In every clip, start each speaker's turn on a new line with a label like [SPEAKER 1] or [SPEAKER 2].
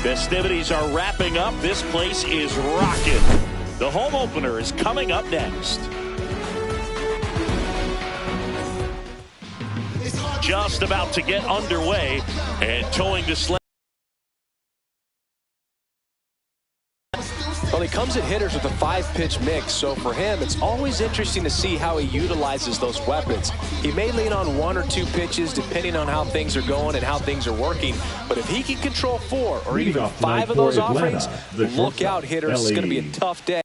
[SPEAKER 1] Festivities are wrapping up. This place is rocking. The home opener is coming up next. Just about to get underway and towing the sled.
[SPEAKER 2] Well, he comes at hitters with a 5-pitch mix, so for him, it's always interesting to see how he utilizes those weapons. He may lean on 1 or 2 pitches depending on how things are going and how things are working, but if he can control 4 or even 5 of those offerings, look out, hitters. It's going to be a tough day.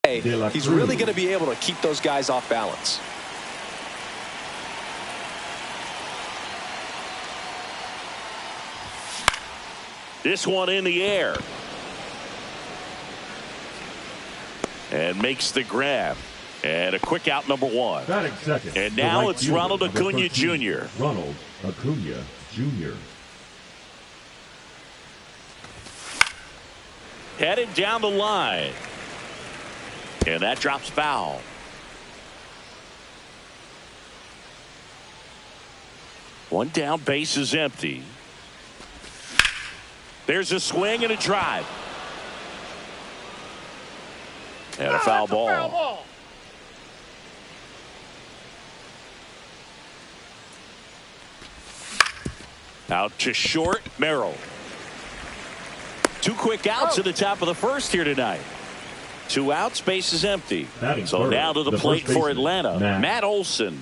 [SPEAKER 2] He's really going to be able to keep those guys off balance.
[SPEAKER 1] This one in the air. And makes the grab. And a quick out, number 1.
[SPEAKER 3] Second,
[SPEAKER 1] and now
[SPEAKER 3] right
[SPEAKER 1] it's Ronald Acuna
[SPEAKER 3] 13,
[SPEAKER 1] Jr.
[SPEAKER 3] Ronald Acuna Jr.
[SPEAKER 1] Headed down the line. And that drops foul. One down, base is empty. There's a swing and a drive. And a foul ball. Out to short, Merrill. 2 quick outs at the top of the first here tonight. 2 outs, base is empty. So now to the plate for Atlanta, Matt Olson.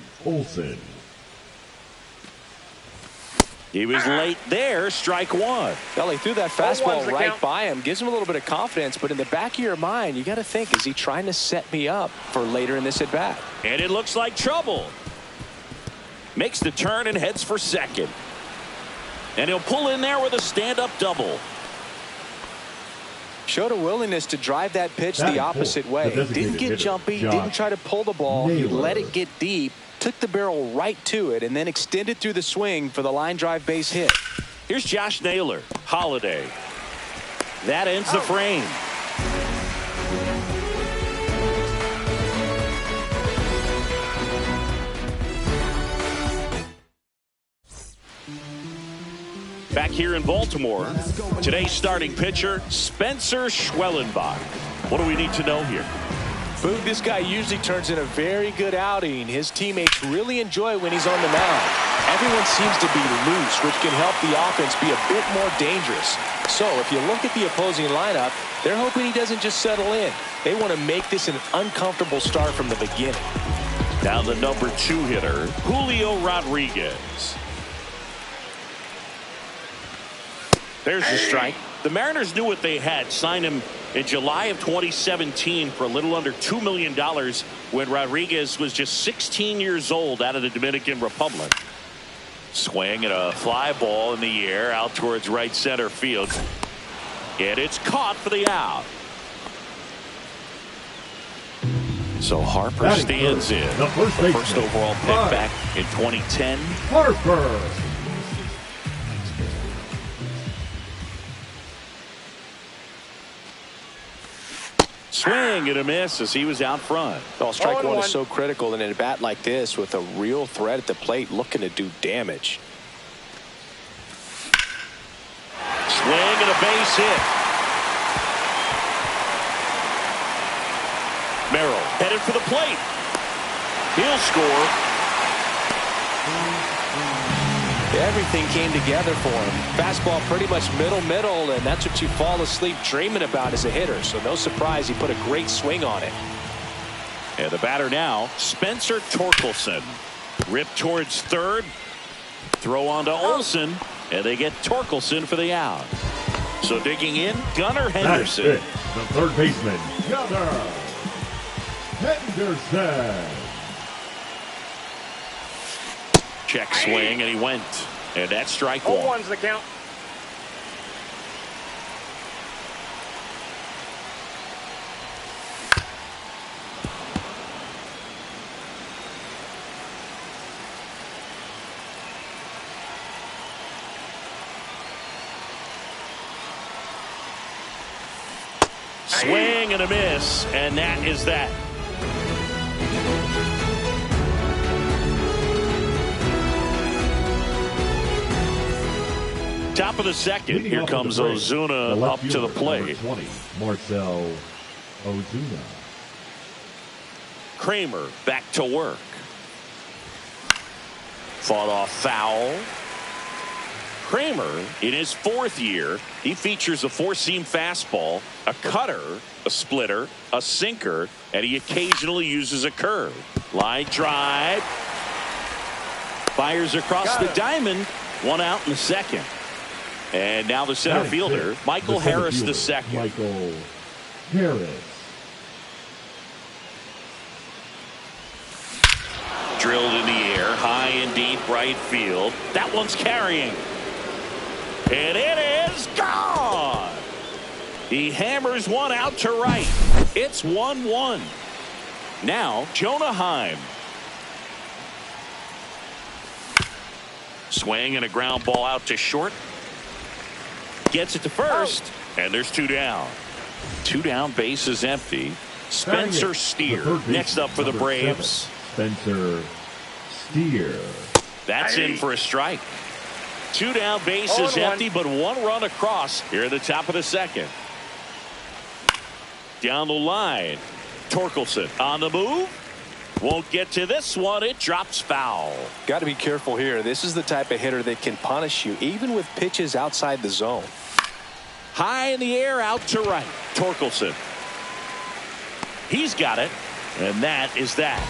[SPEAKER 1] He was late there, strike 1.
[SPEAKER 2] Well, he threw that fastball right by him, gives him a little bit of confidence, but in the back of your mind, you got to think, is he trying to set me up for later in this at bat?
[SPEAKER 1] And it looks like trouble. Makes the turn and heads for second. And he'll pull in there with a stand-up double.
[SPEAKER 2] Showed a willingness to drive that pitch the opposite way. Didn't get jumpy, didn't try to pull the ball. He let it get deep, took the barrel right to it, and then extended through the swing for the line drive base hit.
[SPEAKER 1] Here's Josh Naylor. Holiday. That ends the frame. Back here in Baltimore, today's starting pitcher, Spencer Schwellenbach. What do we need to know here?
[SPEAKER 2] Boog, this guy usually turns in a very good outing. His teammates really enjoy when he's on the mound. Everyone seems to be loose, which can help the offense be a bit more dangerous. So if you look at the opposing lineup, they're hoping he doesn't just settle in. They want to make this an uncomfortable start from the beginning.
[SPEAKER 1] Now the number 2 hitter, Julio Rodriguez. There's the strike. The Mariners knew what they had. Signed him in July of 2017 for a little under $2 million when Rodriguez was just 16 years old out of the Dominican Republic. Swing and a fly ball in the air out towards right center field. And it's caught for the out. So Harper stands in.
[SPEAKER 3] The
[SPEAKER 1] first overall pick back in 2010.
[SPEAKER 3] Harper.
[SPEAKER 1] Swing and a miss as he was out front.
[SPEAKER 2] Well, strike one is so critical in a bat like this with a real threat at the plate looking to do damage.
[SPEAKER 1] Swing and a base hit. Merrill headed for the plate. He'll score.
[SPEAKER 2] Everything came together for him. Fastball pretty much middle, and that's what you fall asleep dreaming about as a hitter. So no surprise he put a great swing on it.
[SPEAKER 1] And the batter now, Spencer Torkelson. Rip towards third. Throw on to Olsen. And they get Torkelson for the out. So digging in, Gunnar Henderson.
[SPEAKER 3] The third baseman, Gunnar Henderson.
[SPEAKER 1] Check swing, and he went. And that's strike one.
[SPEAKER 4] 0-1's the count.
[SPEAKER 1] Swing and a miss, and that is that. Top of the second. Here comes Ozuna up to the plate.
[SPEAKER 3] 20, Marcell Ozuna.
[SPEAKER 1] Kramer back to work. Fought off foul. Kramer, in his 4th year, he features a 4-seam fastball, a cutter, a splitter, a sinker, and he occasionally uses a curve. Line drive. Fires across the diamond. 1 out in the second. And now the center fielder, Michael Harris II.
[SPEAKER 3] Michael Harris.
[SPEAKER 1] Drilled in the air, high and deep right field. That one's carrying. And it is gone. He hammers one out to right. It's 1-1. Now Jonah Heim. Swing and a ground ball out to short. Gets it to first, and there's 2 down. 2 down, base is empty. Spencer Steer next up for the Braves.
[SPEAKER 3] Spencer Steer.
[SPEAKER 1] That's in for a strike. 2 down, base is empty, but 1 run across here at the top of the second. Down the line, Torkelson on the move. Won't get to this one. It drops foul.
[SPEAKER 2] Got to be careful here. This is the type of hitter that can punish you even with pitches outside the zone.
[SPEAKER 1] High in the air out to right. Torkelson. He's got it. And that is that.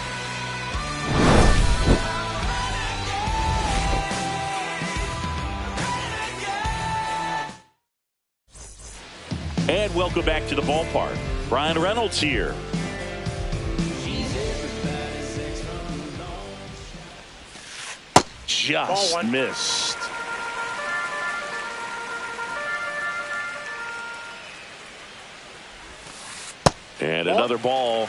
[SPEAKER 1] And welcome back to the ballpark. Brian Reynolds here. Just missed. And another ball.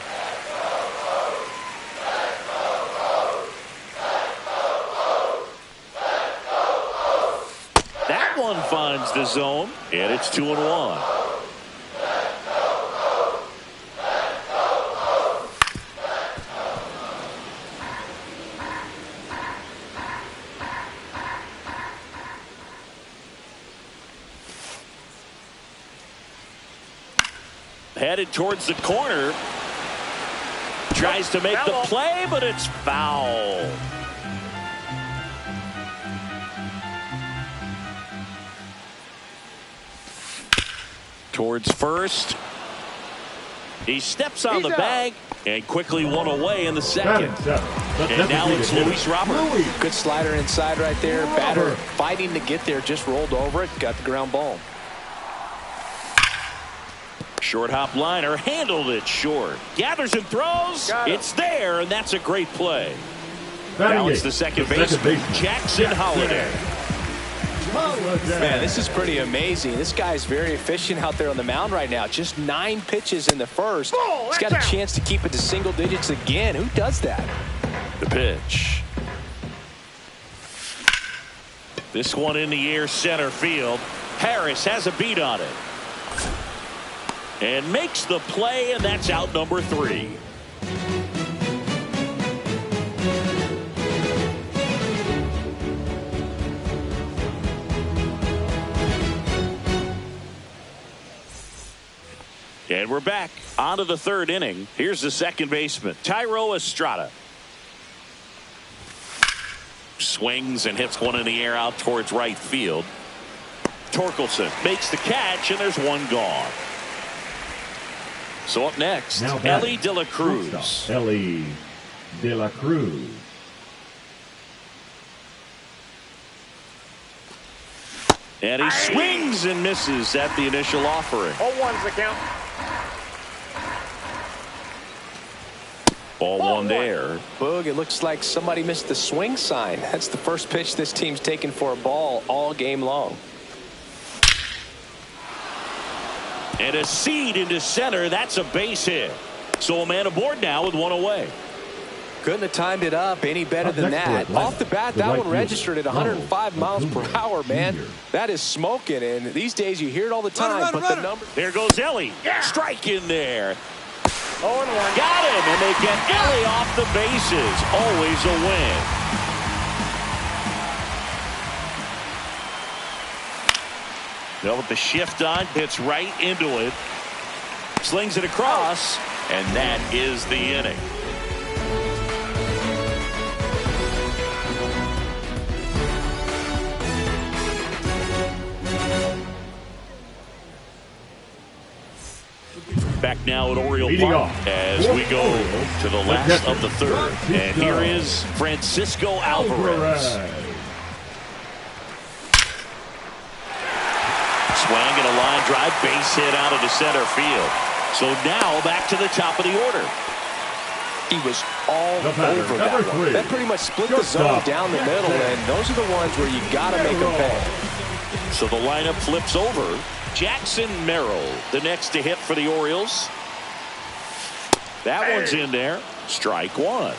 [SPEAKER 1] That one finds the zone, and it's 2-1. Headed towards the corner. Tries to make the play, but it's foul. Towards first. He steps on the bag, And quickly one away in the second. And now it's Luis Robert.
[SPEAKER 2] Good slider inside right there. Batter fighting to get there, just rolled over it, got the ground ball.
[SPEAKER 1] Short hop liner, handled it short. Gathers and throws. It's there, and that's a great play. Now it's the second baseman, Jackson Holliday.
[SPEAKER 2] Man, this is pretty amazing. This guy's very efficient out there on the mound right now. Just 9 pitches in the first. He's got a chance to keep it to single digits again. Who does that?
[SPEAKER 1] The pitch. This one in the air, center field. Harris has a beat on it. And makes the play, and that's out number 3. And we're back on to the third inning. Here's the second baseman, Thairo Estrada. Swings and hits one in the air out towards right field. Torkelson makes the catch, and there's one gone. So up next, Elly De La Cruz.
[SPEAKER 3] Elly De La Cruz.
[SPEAKER 1] And he swings and misses at the initial offering.
[SPEAKER 4] 0-1's the count.
[SPEAKER 1] Ball one there.
[SPEAKER 2] Boog, it looks like somebody missed the swing sign. That's the first pitch this team's taken for a ball all game long.
[SPEAKER 1] And a seed into center. That's a base hit. So a man aboard now with one away.
[SPEAKER 2] Couldn't have timed it up any better than that. Off the bat, that one registered at 105 miles per hour, man. That is smoking, and these days you hear it all the time. But the number.
[SPEAKER 1] There goes Elly. Strike in there.
[SPEAKER 4] 0-1.
[SPEAKER 1] Got him, and they get Elly off the bases. Always a win. Now with the shift on, hits right into it. Slings it across, and that is the inning. Back now at Oriole Park as we go to the last of the third. And here is Francisco Alvarez. Swing and a line drive, base hit out of the center field. So now back to the top of the order.
[SPEAKER 2] He was all over that one. That pretty much split the zone down the middle, and those are the ones where you got to make them pay.
[SPEAKER 1] So the lineup flips over. Jackson Merrill, the next to hit for the Orioles. That one's in there. Strike one.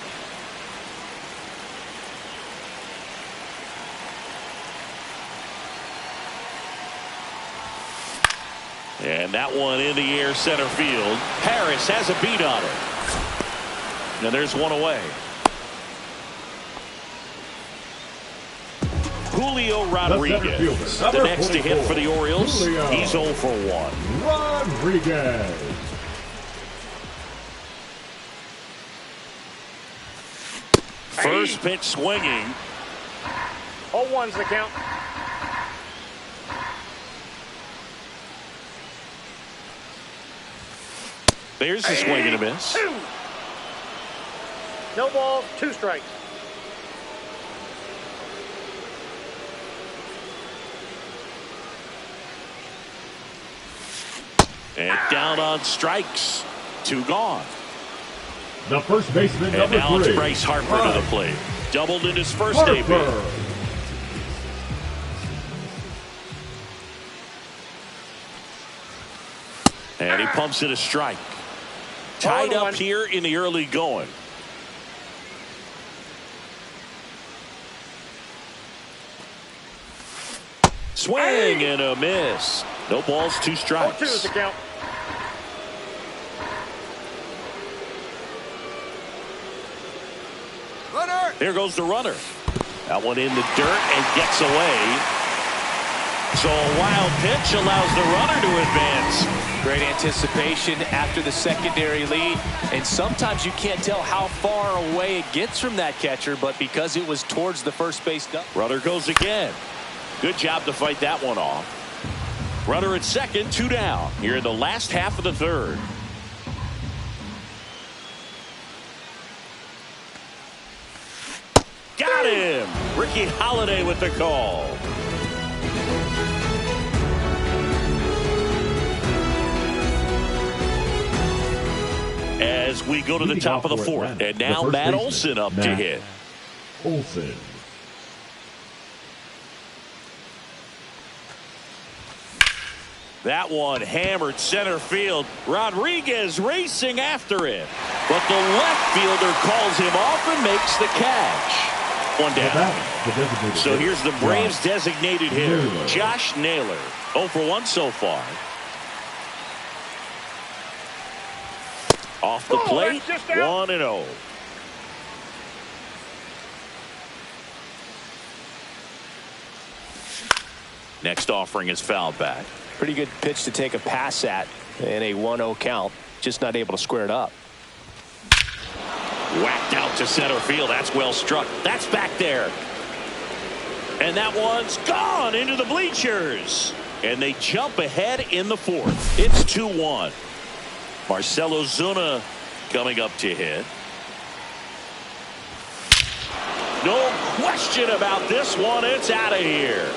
[SPEAKER 1] And that one in the air, center field. Harris has a beat on it. And there's one away. Julio Rodriguez, the next to hit for the Orioles. He's 0 for 1.
[SPEAKER 3] Rodriguez.
[SPEAKER 1] First pitch swinging.
[SPEAKER 4] 0-1's the count.
[SPEAKER 1] There's a swing and a miss.
[SPEAKER 4] 2. No balls, 2 strikes.
[SPEAKER 1] And down on strikes. 2 gone.
[SPEAKER 3] The first baseman,
[SPEAKER 1] and
[SPEAKER 3] number 3.
[SPEAKER 1] Now it's Bryce Harper to the plate. Doubled in his first debut. And he pumps it a strike. Tied up here in the early going. Swing and a miss. No balls, 2 strikes.
[SPEAKER 4] 0-2 is the count.
[SPEAKER 1] Runner. There goes the runner. That one in the dirt and gets away. So a wild pitch allows the runner to advance.
[SPEAKER 2] Great anticipation after the secondary lead. And sometimes you can't tell how far away it gets from that catcher, but because it was towards the first base dump.
[SPEAKER 1] Runner goes again. Good job to fight that one off. Runner at second, 2 down. Here in the last half of the third. him. Ricky Holiday with the call. As we go to the top of the fourth. And now Matt Olson up to hit.
[SPEAKER 3] Olson.
[SPEAKER 1] That one hammered center field. Rodriguez racing after it. But the left fielder calls him off and makes the catch. One down. So here's the Braves designated hitter, Josh Naylor. 0 for 1 so far. Off the plate, 1-0. Next offering is fouled back.
[SPEAKER 2] Pretty good pitch to take a pass at in a 1-0 count. Just not able to square it up.
[SPEAKER 1] Whacked out to center field. That's well struck. That's back there. And that one's gone into the bleachers. And they jump ahead in the fourth. It's 2-1. Marcell Ozuna coming up to hit. No question about this one. It's out of here.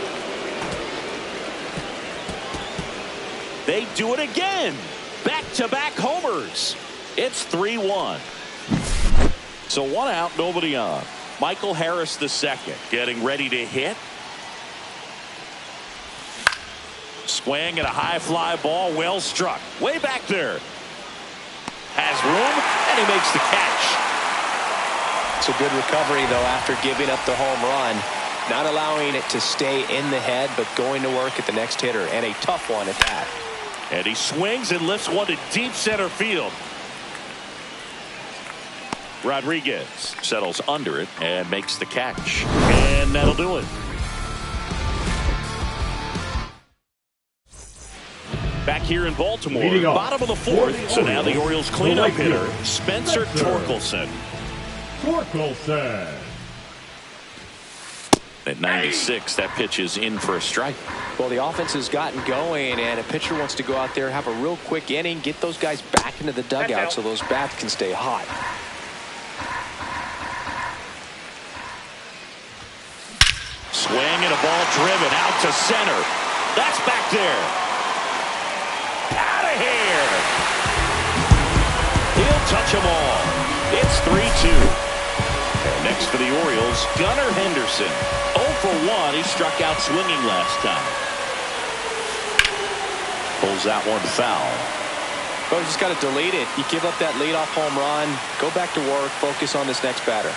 [SPEAKER 1] They do it again. Back-to-back homers. It's 3-1. So 1 out, nobody on. Michael Harris the second, getting ready to hit. Swing and a high fly ball, well struck. Way back there. Has room, and he makes the catch.
[SPEAKER 2] It's a good recovery, though, after giving up the home run. Not allowing it to stay in the head, but going to work at the next hitter, and a tough one at that.
[SPEAKER 1] And he swings and lifts one to deep center field. Rodriguez settles under it and makes the catch. And that'll do it. Back here in Baltimore, bottom of the fourth. So now the Orioles cleanup hitter, Spencer Torkelson. At 96, that pitch is in for a strike.
[SPEAKER 2] Well, the offense has gotten going, and a pitcher wants to go out there, have a real quick inning, get those guys back into the dugout so those bats can stay hot.
[SPEAKER 1] Swing and a ball driven out to center. That's back there. Out of here. He'll touch them all. It's 3-2. And next for the Orioles, Gunnar Henderson. 0 for 1. He struck out swinging last time. Pulls that one foul.
[SPEAKER 2] Well, you just got to delete it. You give up that leadoff home run. Go back to work. Focus on this next batter.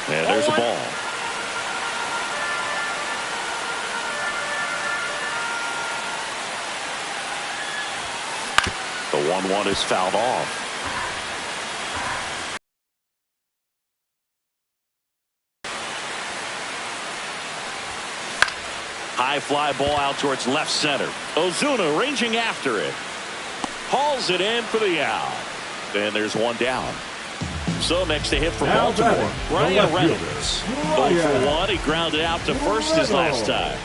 [SPEAKER 1] And there's a ball. The 1-1 is fouled off. High fly ball out towards left center. Ozuna ranging after it. Hauls it in for the out. And there's one down. So next to hit for Baltimore, Ryan Reynolds. 0 for 1. He grounded out to first his last time.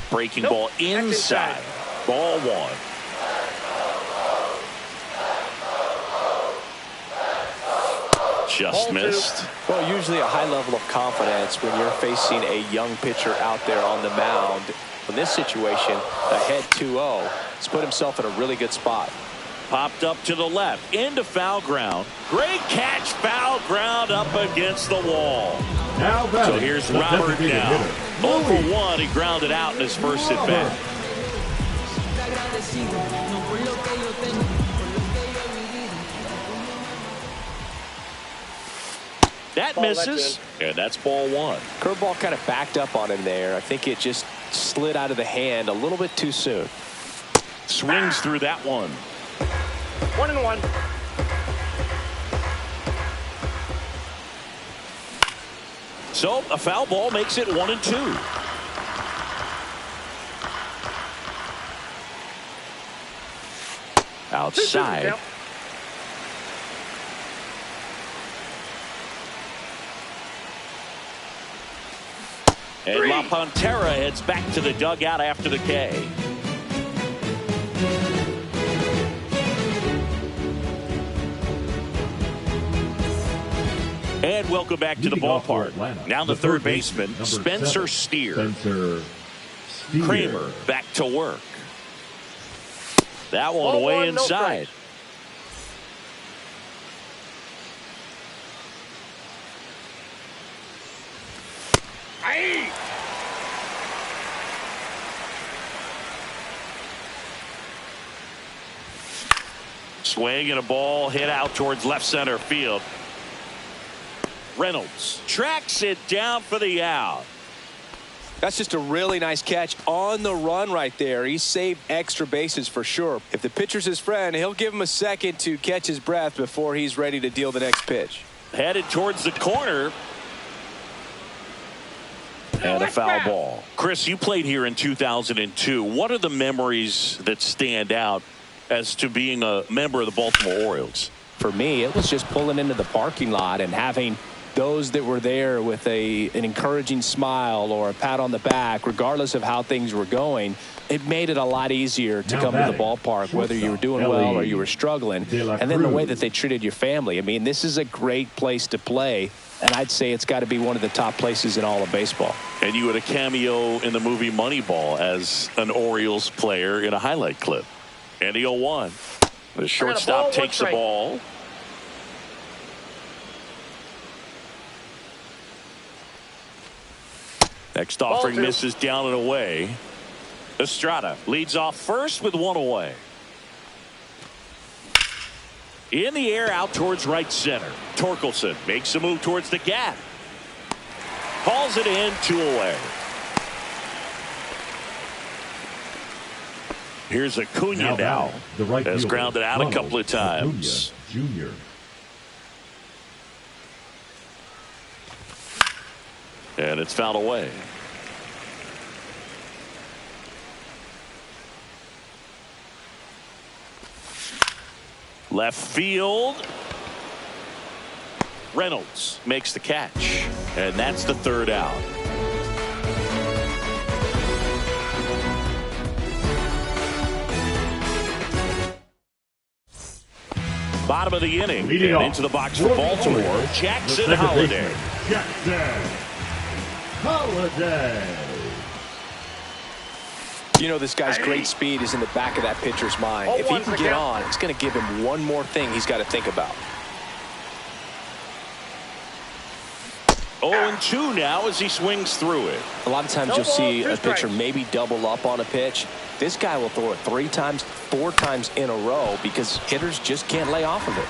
[SPEAKER 1] Breaking ball inside. Ball 1. Just missed.
[SPEAKER 2] Well, usually a high level of confidence when you're facing a young pitcher out there on the mound. In this situation, ahead 2-0. He's put himself in a really good spot.
[SPEAKER 1] Popped up to the left, into foul ground. Great catch, foul ground up against the wall. So here's Robert now. 0 for 1, he grounded out in his first at bat. That misses, and that's ball 1.
[SPEAKER 2] Curveball kind of backed up on him there. I think it just slid out of the hand a little bit too soon.
[SPEAKER 1] Swings through that one.
[SPEAKER 4] 1-1.
[SPEAKER 1] So a foul ball makes it 1-2. Outside. And La Pantera heads back to the dugout after the K. And welcome back to the ballpark. Now the third baseman, Spencer Steer. Kramer back to work. That one away inside. Swing and a ball hit out towards left center field. Reynolds tracks it down for the out.
[SPEAKER 2] That's just a really nice catch on the run right there. He saved extra bases for sure. If the pitcher's his friend, he'll give him a second to catch his breath before he's ready to deal the next pitch.
[SPEAKER 1] Headed towards the corner. And a foul ball. Chris, you played here in 2002. What are the memories that stand out as to being a member of the Baltimore Orioles?
[SPEAKER 2] For me, it was just pulling into the parking lot and having those that were there with an encouraging smile or a pat on the back, regardless of how things were going. It made it a lot easier to come to the ballpark, whether you were doing well or you were struggling. And then the way that they treated your family. I mean, this is a great place to play, and I'd say it's got to be one of the top places in all of baseball. And you had a cameo in the movie Moneyball as an Orioles player in a highlight clip. And the 0-1. The shortstop takes the ball. Next offering misses down and away. Estrada leads off first with one away. In the air out towards right center. Torkelson makes a move towards the gap. Hauls it in, 2 away. Here's Acuna now.
[SPEAKER 3] The right
[SPEAKER 1] has
[SPEAKER 3] fielder,
[SPEAKER 1] grounded out a couple of times.
[SPEAKER 3] Jr.
[SPEAKER 1] And it's fouled away. Left field. Reynolds makes the catch. And that's the third out. Bottom of the inning.
[SPEAKER 3] Leading
[SPEAKER 1] and into the box for Baltimore. Jackson Holliday.
[SPEAKER 3] Jackson Holliday.
[SPEAKER 2] You know, this guy's great speed is in the back of that pitcher's mind. If he can get on, it's going to give him one more thing he's got to think about.
[SPEAKER 1] 0-2 now as he swings through it.
[SPEAKER 2] A lot of times you'll see a pitcher maybe double up on a pitch. This guy will throw it 3 times, 4 times in a row because hitters just can't lay off of it.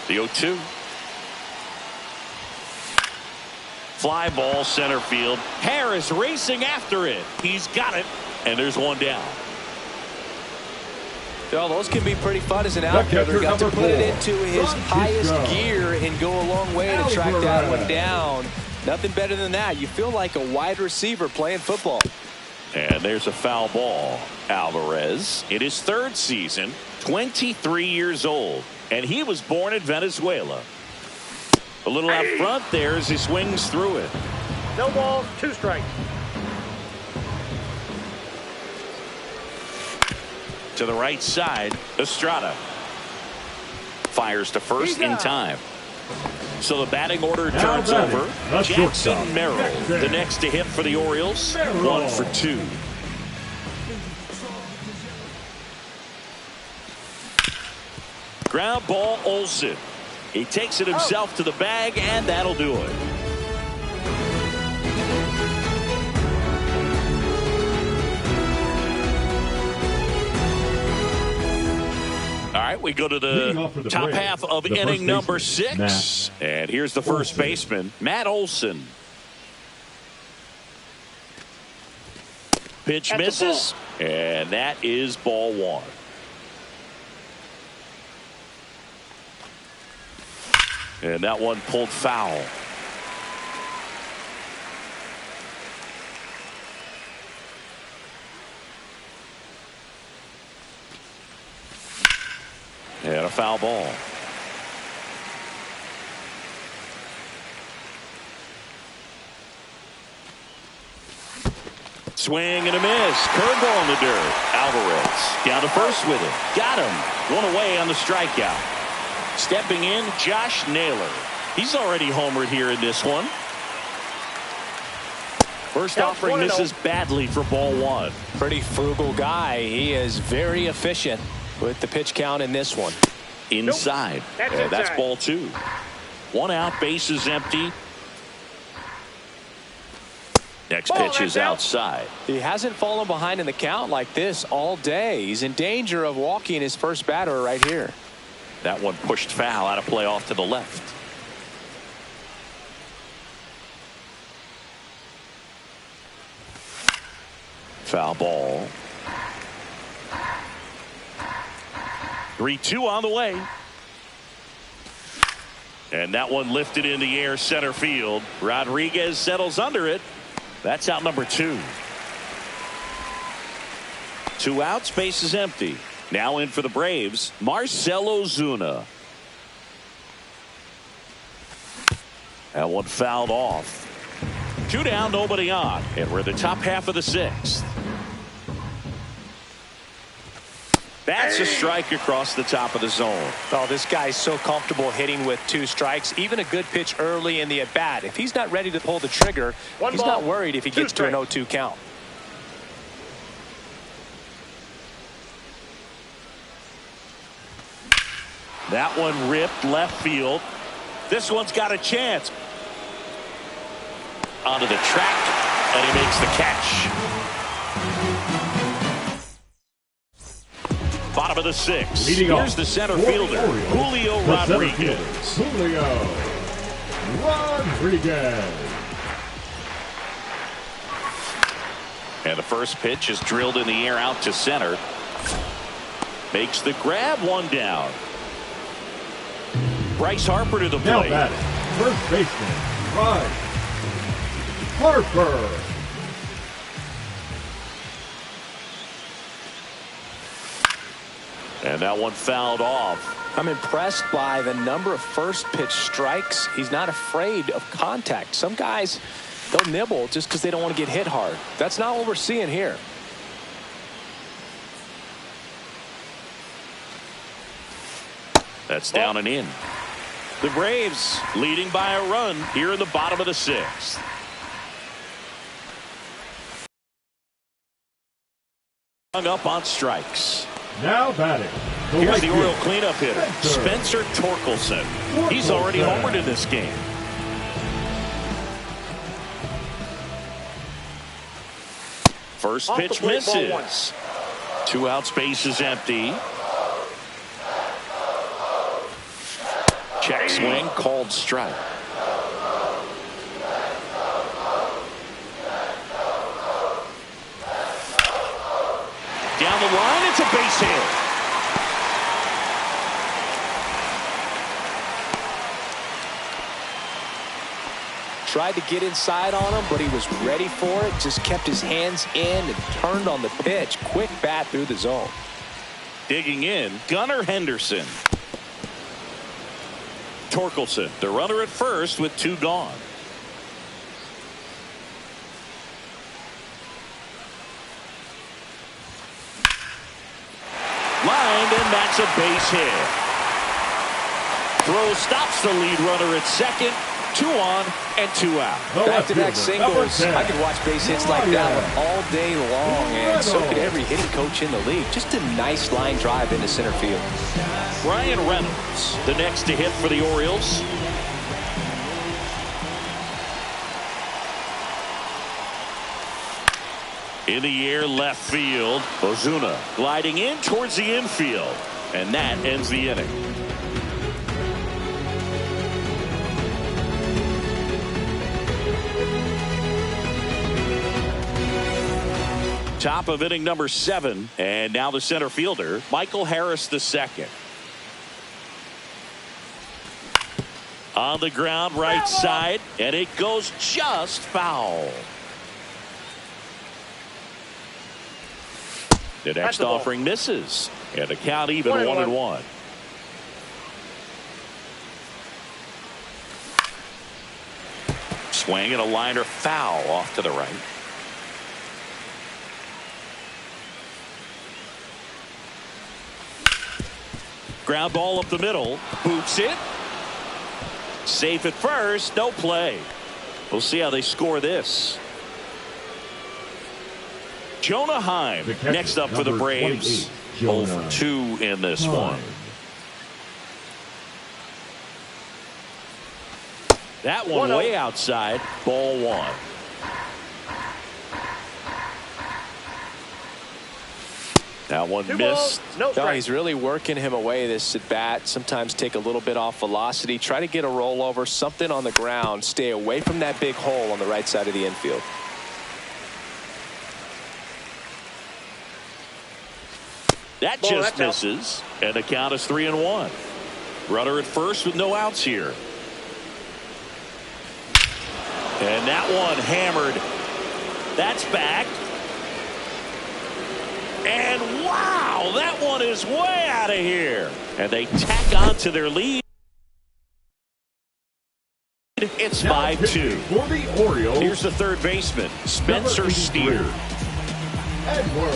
[SPEAKER 1] The 0-2. Fly ball center field. Harris racing after it. He's got it. And there's one down.
[SPEAKER 2] Well, those can be pretty fun as an outfielder. Got to put it into his highest gear and go a long way to track that one down. Nothing better than that. You feel like a wide receiver playing football.
[SPEAKER 1] And there's a foul ball. Alvarez in his 3rd season, 23 years old. And he was born in Venezuela. A little out front there as he swings through it.
[SPEAKER 4] No balls, 2 strikes.
[SPEAKER 1] To the right side, Estrada fires to first in time. So the batting order turns over. Jackson Merrill, the next to hit for the Orioles. 1 for 2. Ground ball, Olsen. He takes it himself to the bag, and that'll do it. All right, we go to the top half of inning number 6. And here's the first baseman, Matt Olson. Pitch misses, and that is ball 1. And that one pulled foul. And a foul ball. Swing and a miss. Curveball in the dirt. Alvarez down to first with it. Got him. One away on the strikeout. Stepping in, Josh Naylor. He's already homered here in this one. First offering misses badly for ball one.
[SPEAKER 2] Pretty frugal guy. He is very efficient with the pitch count in this one.
[SPEAKER 1] Inside.
[SPEAKER 4] Nope.
[SPEAKER 1] That's ball two. One out, bases empty. Next pitch is outside.
[SPEAKER 2] He hasn't fallen behind in the count like this all day. He's in danger of walking his first batter right here.
[SPEAKER 1] That one pushed foul, out of play off to the left. Foul ball. 3-2 on the way. And that one lifted in the air center field. Rodriguez settles under it. That's out number two. Two outs, base is empty. Now in for the Braves, Marcell Ozuna. That one fouled off. Two down, nobody on. And we're in the top half of the sixth. That's a strike across the top of the zone.
[SPEAKER 2] Oh, this guy's so comfortable hitting with two strikes. Even a good pitch early in the at-bat. If he's not ready to pull the trigger, he's not worried if he gets to an 0-2 count.
[SPEAKER 1] That one ripped left field. This one's got a chance. Onto the track, and he makes the catch. Bottom of the sixth. Here's the center fielder, Julio Rodriguez.
[SPEAKER 3] Julio Rodriguez.
[SPEAKER 1] And the first pitch is drilled in the air out to center. Makes the grab, one down. Bryce Harper to the plate.
[SPEAKER 3] Now batting, first baseman, Bryce Harper.
[SPEAKER 1] And that one fouled off.
[SPEAKER 2] I'm impressed by the number of first pitch strikes. He's not afraid of contact. Some guys, they'll nibble just because they don't want to get hit hard. That's not what we're seeing here.
[SPEAKER 1] That's down and in. The Braves leading by a run here in the bottom of the sixth. Hung up on strikes.
[SPEAKER 3] Now batting.
[SPEAKER 1] Here's the Oriole cleanup hitter, Spencer Torkelson. He's already homered in this game. First pitch misses. Two outs, base is empty. Check swing, called strike. Down the line, it's a base hit.
[SPEAKER 2] Tried to get inside on him, but he was ready for it. Just kept his hands in and turned on the pitch. Quick bat through the zone.
[SPEAKER 1] Digging in, Gunnar Henderson. Torkelson, the runner at first with two gone. Lined, and that's a base hit. Throw stops the lead runner at second. 2 on and 2 out.
[SPEAKER 2] Back-to-back singles. I could watch base hits like that one all day long, and so could every hitting coach in the league. Just a nice line drive into center field.
[SPEAKER 1] Bryan Reynolds, the next to hit for the Orioles. In the air, left field. Ozuna gliding in towards the infield, and that ends the inning. Top of inning number 7, and now the center fielder, Michael Harris II. On the ground, right side, and it goes just foul. The next offering misses, and the count even 1-1. Swing and a liner foul off to the right. ground ball up the middle. Boots it. Safe at first. No play. We'll see how they score this. Jonah Heim next up for the Braves. 0 for 2 in this one. That one way outside. Ball 1. That one missed.
[SPEAKER 2] No, he's really working him away this at bat. Sometimes take a little bit off velocity. Try to get a rollover, something on the ground. Stay away from that big hole on the right side of the infield.
[SPEAKER 1] That just misses. And the count is 3-1. Runner at first with no outs here. And that one hammered. That's back. And wow, that one is way out of here. And they tack on to their lead. It's 5-2.
[SPEAKER 3] For the Orioles,
[SPEAKER 1] here's the third baseman, Spencer Steer.
[SPEAKER 3] Edward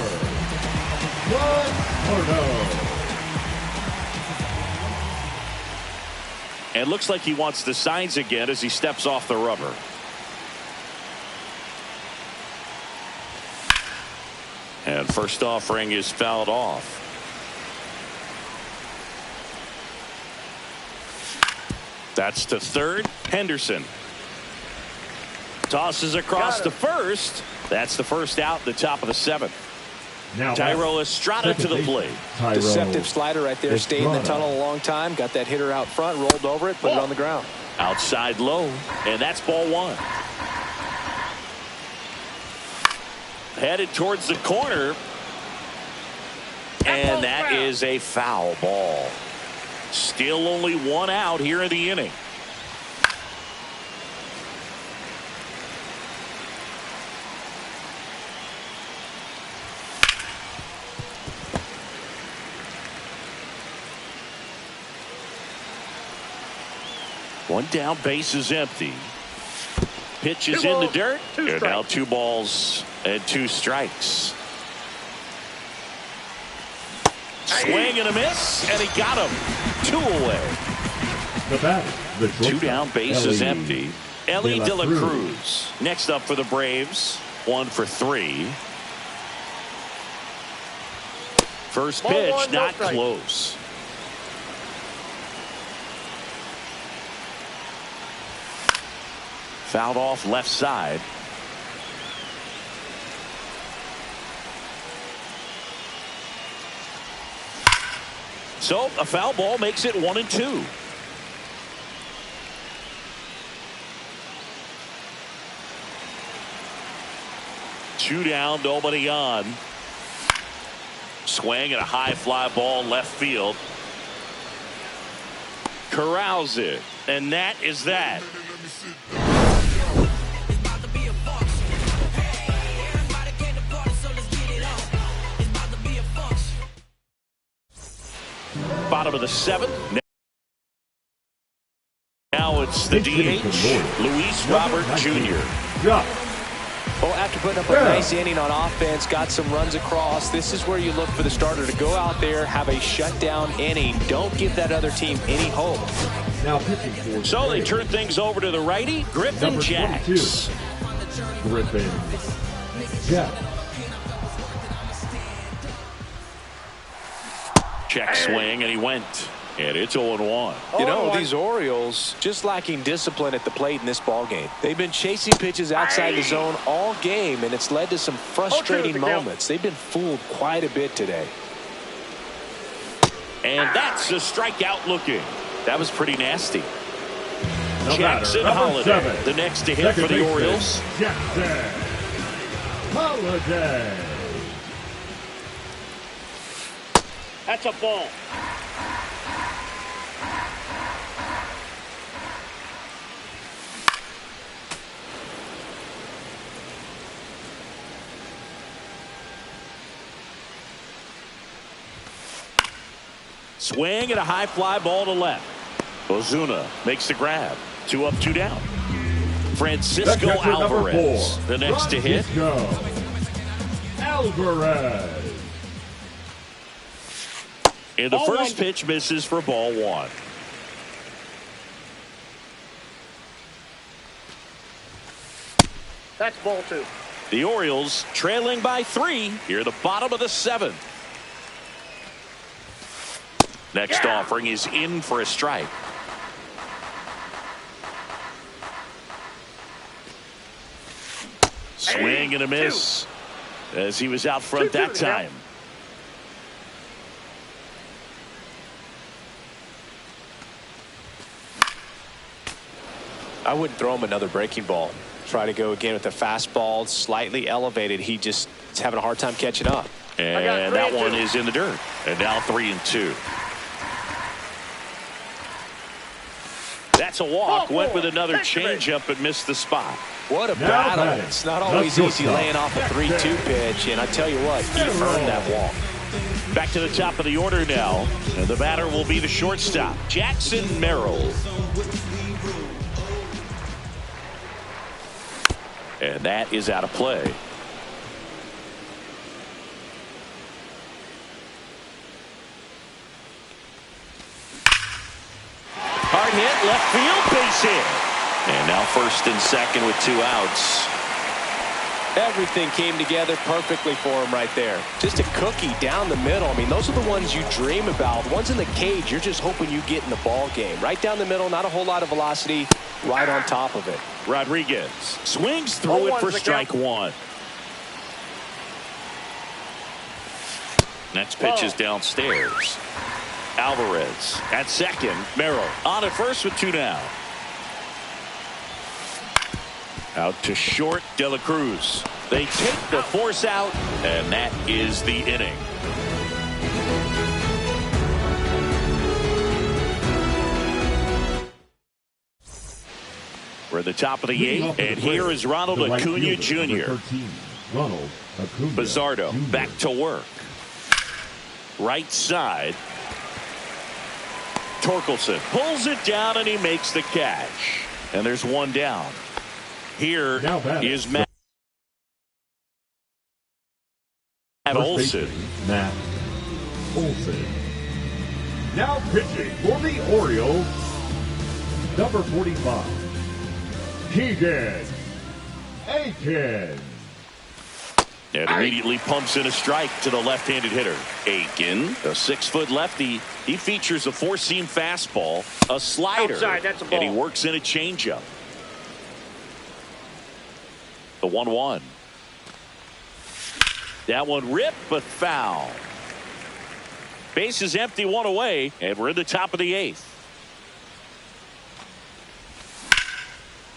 [SPEAKER 3] Luzardo.
[SPEAKER 1] And looks like he wants the signs again as he steps off the rubber. And first offering is fouled off. That's to third. Henderson tosses across to first. That's the first out at the top of the 7th.
[SPEAKER 3] Now
[SPEAKER 1] Thairo Estrada to the plate.
[SPEAKER 2] Deceptive slider right there. Stayed in the tunnel a long time. Got that hitter out front. Rolled over it. Put it on the ground.
[SPEAKER 1] Outside low. And that's ball 1. Headed towards the corner. And that is a foul ball. Still only 1 out here in the inning. One down, base is empty. Pitch is in the dirt. And now 2 balls and 2 strikes. Swing and a miss, and he got him. 2 away.
[SPEAKER 3] The batter, the
[SPEAKER 1] 2 down, base is empty. Ellie De La Cruz next up for the Braves. 1 for 3. First pitch, not close. Fouled off left side. So a foul ball makes it 1-2. Two down, nobody on. Swing and a high fly ball left field. Corrals it, and that is that. Bottom of the 7th. Now it's the DH, Luis Robert Jr.
[SPEAKER 2] Well, after putting up a nice inning on offense, got some runs across, this is where you look for the starter to go out there, have a shutdown inning. Don't give that other team any hope.
[SPEAKER 3] Now pitching for
[SPEAKER 1] so they turn things over to the righty, Griffin Jax.
[SPEAKER 3] Griffin Jax.
[SPEAKER 1] Check swing, and he went. And it's 0-1.
[SPEAKER 2] You know, these Orioles just lacking discipline at the plate in this ball game. They've been chasing pitches outside the zone all game, and it's led to some frustrating moments. They've been fooled quite a bit today.
[SPEAKER 1] And that's a strikeout looking. That was pretty nasty.
[SPEAKER 3] Jackson
[SPEAKER 1] Holiday, the next to hit for the Orioles.
[SPEAKER 3] Jackson Holiday.
[SPEAKER 4] That's a ball.
[SPEAKER 1] Swing and a high fly ball to left. Ozuna makes the grab. 2 up, 2 down. Francisco Alvarez, the next to hit.
[SPEAKER 3] Alvarez.
[SPEAKER 1] And the
[SPEAKER 4] Ball
[SPEAKER 1] first
[SPEAKER 4] one.
[SPEAKER 1] pitch misses for ball one.
[SPEAKER 4] That's ball two.
[SPEAKER 1] The Orioles trailing by 3 here at the bottom of the 7th. Next offering is in for a strike. Swing and a miss as he was out front that time.
[SPEAKER 2] I wouldn't throw him another breaking ball. Try to go again with the fastball, slightly elevated. He just is having a hard time catching up.
[SPEAKER 1] And that one is in the dirt. And now 3-2. That's a walk. Went with another changeup and missed the spot.
[SPEAKER 2] What a battle. It's not always easy laying off a 3-2 pitch, and I tell you what, he earned that walk.
[SPEAKER 1] Back to the top of the order now, and the batter will be the shortstop, Jackson Merrill. And that is out of play. Hard hit, left field, base hit. And now first and second with 2 outs.
[SPEAKER 2] Everything came together perfectly for him right there. Just a cookie down the middle. I mean, those are the ones you dream about. Ones in the cage, you're just hoping you get in the ball game. Right down the middle, not a whole lot of velocity, right on top of it.
[SPEAKER 1] Rodriguez swings through it for strike one. Next pitch is downstairs. Alvarez at second. Merrill on at first with 2 down. Out to short, De La Cruz. They take the force out, and that is the inning. We're at the top of the 8th, and here is Ronald Acuna Jr. Bizzardo back to work. Right side. Torkelson pulls it down, and he makes the catch. And there's 1 down. Here is Matt Olson.
[SPEAKER 3] Matt Olson. Now pitching for the Orioles, number 45, Keegan Aiken.
[SPEAKER 1] And immediately pumps in a strike to the left-handed hitter. Aiken, a 6-foot lefty. He features a 4-seam fastball, a slider,
[SPEAKER 4] outside, that's a ball.
[SPEAKER 1] And he works in a changeup. The 1-1. That one ripped, but foul. Base is empty, 1 away, and we're in the top of the 8th.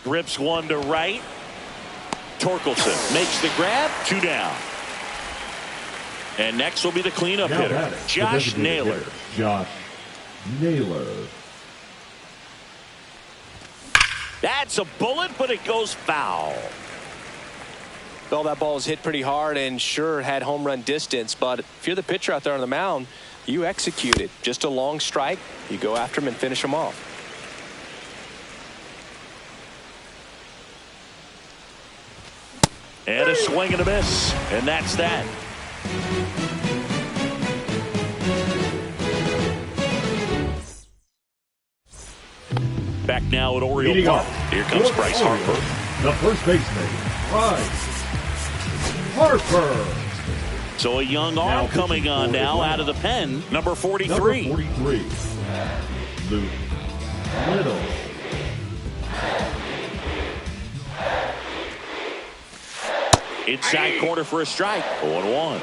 [SPEAKER 1] Grips one to right. Torkelson makes the grab, 2 down. And next will be the cleanup hitter, Josh Naylor.
[SPEAKER 3] Josh Naylor.
[SPEAKER 1] That's a bullet, but it goes foul.
[SPEAKER 2] Well, that ball was hit pretty hard and sure had home run distance, but if you're the pitcher out there on the mound, you execute it. Just a long strike. You go after him and finish him off.
[SPEAKER 1] And a swing and a miss. And that's that. Back now at Oriole Park. Here comes Bryce Harper.
[SPEAKER 3] The first baseman, Bryce Harper.
[SPEAKER 1] So a young arm coming on now out of the pen, number 43.
[SPEAKER 3] Number 43, Luke Little.
[SPEAKER 1] Inside corner for a strike. 0-1.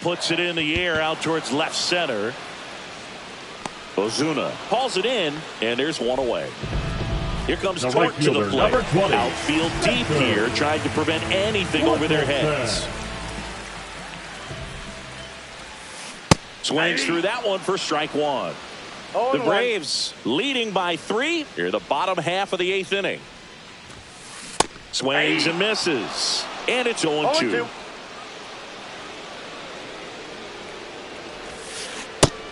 [SPEAKER 1] Puts it in the air out towards left center. Ozuna hauls it in, and there's 1 away. Here comes Tork to the plate. Outfield deep here, trying to prevent anything over their heads. Swings through that one for strike 1. The Braves leading by 3 here, the bottom half of the 8th inning. Swings and misses, and it's 0-2.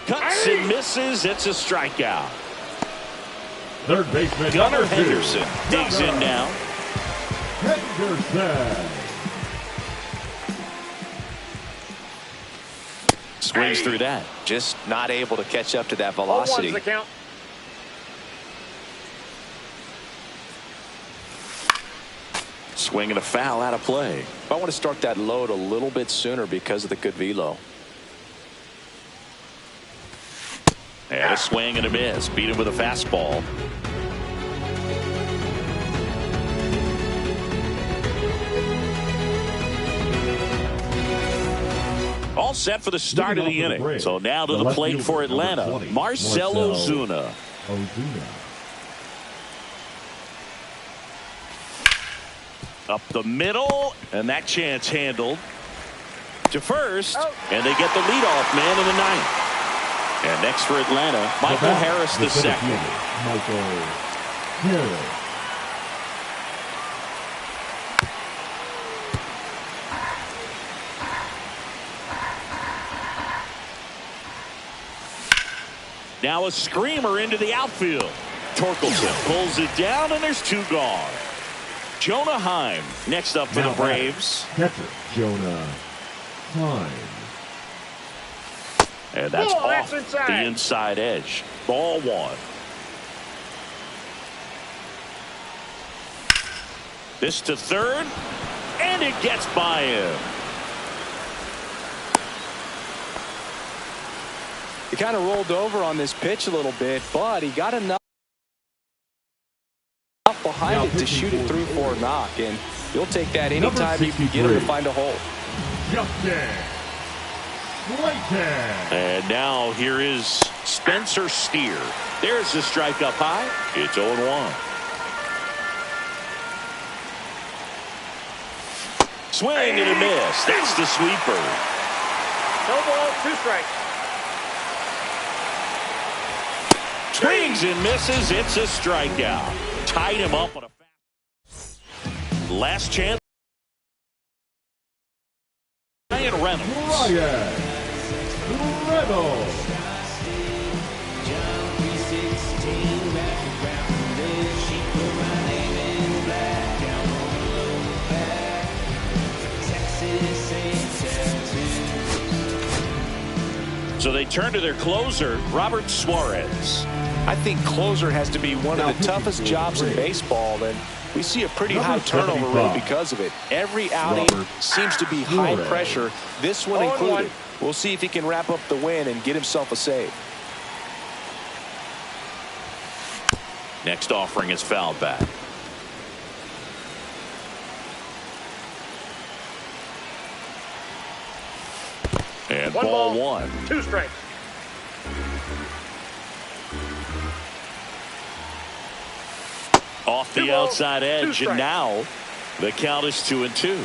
[SPEAKER 1] Cuts and misses. It's a strikeout.
[SPEAKER 3] Third baseman
[SPEAKER 1] Gunnar Henderson digs in now.
[SPEAKER 3] Henderson.
[SPEAKER 1] Swings through that.
[SPEAKER 2] Just not able to catch up to that
[SPEAKER 4] 0-1's
[SPEAKER 2] velocity.
[SPEAKER 4] the count.
[SPEAKER 1] Swinging a foul out of play.
[SPEAKER 2] I want to start that load a little bit sooner because of the good velo.
[SPEAKER 1] And a swing and a miss. Beat him with a fastball. All set for the start of the inning. So now to the plate for Atlanta, Marcell Ozuna. Up the middle, and that chance handled to first, and they get the leadoff man in the ninth. And next for Atlanta, Michael Harris the second.
[SPEAKER 3] Michael Harris.
[SPEAKER 1] Now a screamer into the outfield. Torkelson pulls it down, and there's two gone. Jonah Heim next up for the Braves.
[SPEAKER 3] Catcher Jonah Heim.
[SPEAKER 1] And that's off the inside edge. Ball one. This to third, and it gets by him.
[SPEAKER 2] He kind of rolled over on this pitch a little bit, but he got enough behind it to shoot it through for a knock, and you'll take that anytime you can get him to find a hole.
[SPEAKER 3] Justin Slayton.
[SPEAKER 1] And now here is Spencer Steer. There's the strike up high. It's 0-1. Swing and a miss. That's the sweeper.
[SPEAKER 4] No ball, 2 strikes.
[SPEAKER 1] Swings and misses. It's a strikeout. Tied him up on a last chance. Ryan Reynolds. So they turn to their closer, Robert Suarez.
[SPEAKER 2] I think closer has to be one of the toughest jobs in baseball, and we see a pretty high turnover rate because of it. Every outing seems to be high pressure, this one included. We'll see if he can wrap up the win and get himself a save.
[SPEAKER 1] Next offering is fouled back. And ball one.
[SPEAKER 4] 2 strikes.
[SPEAKER 1] Off the outside edge, and now the count is 2-2.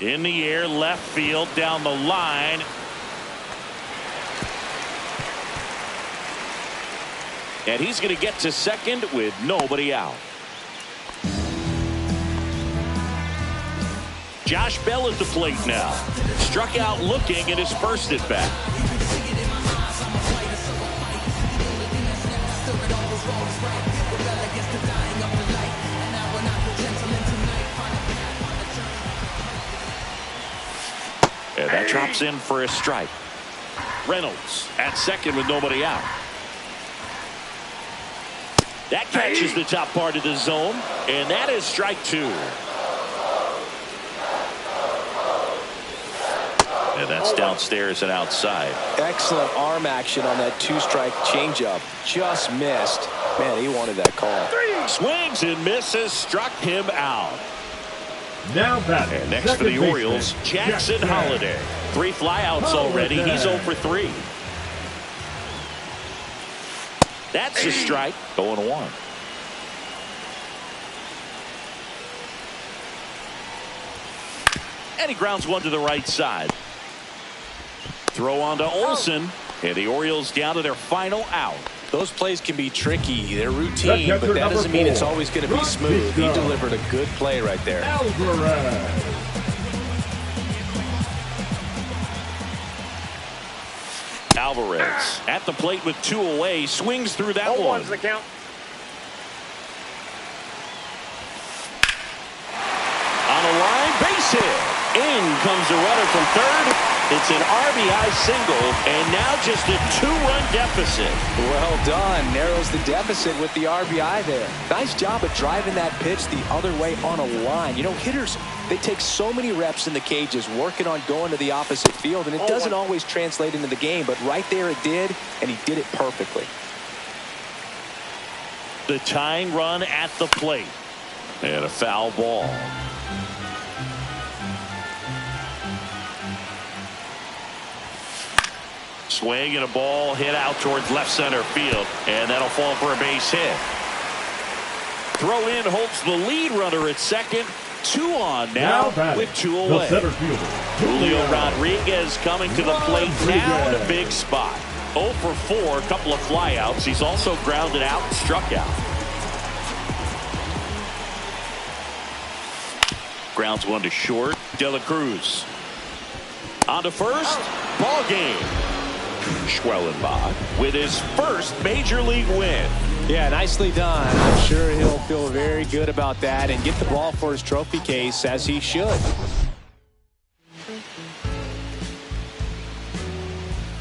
[SPEAKER 1] In the air, left field, down the line. And he's going to get to second with nobody out. Josh Bell at the plate now. Struck out looking at his first at bat. And that drops in for a strike. Reynolds at second with nobody out. That catches the top part of the zone, and that is strike 2. And that's downstairs and outside.
[SPEAKER 2] Excellent arm action on that 2-strike changeup. Just missed. Man, he wanted that call.
[SPEAKER 1] Swings and misses, struck him out.
[SPEAKER 3] Now batting.
[SPEAKER 1] And next for the Orioles, Jackson Holliday. 3 flyouts already. He's 0 for 3. That's a strike. 0-1. And he grounds one to the right side. Throw on to Olsen, and the Orioles down to their final out.
[SPEAKER 2] Those plays can be tricky. They're routine, but that doesn't mean it's always going to be smooth. He delivered a good play right there.
[SPEAKER 1] Alvarez at the plate with 2 away, swings through that one.
[SPEAKER 4] 0-1's the count.
[SPEAKER 1] base hit. In comes the runner from third. It's an RBI single, and now just a 2-run deficit.
[SPEAKER 2] Well done. Narrows the deficit with the RBI there. Nice job of driving that pitch the other way on a line. You know, hitters, they take so many reps in the cages working on going to the opposite field, and it doesn't always translate into the game, but right there it did, and he did it perfectly.
[SPEAKER 1] The tying run at the plate. And a foul ball. Swing and a ball hit out towards left center field, and that'll fall for a base hit. Throw in holds the lead runner at second. 2 on now with 2 away. Julio Rodriguez coming to the plate now in a big spot. 0 for 4, a couple of flyouts. He's also grounded out and struck out. Grounds one to short. De La Cruz on to first. Ball game. Schwellenbach with his first major league win.
[SPEAKER 2] Yeah, nicely done. I'm sure he'll feel very good about that and get the ball for his trophy case, as he should.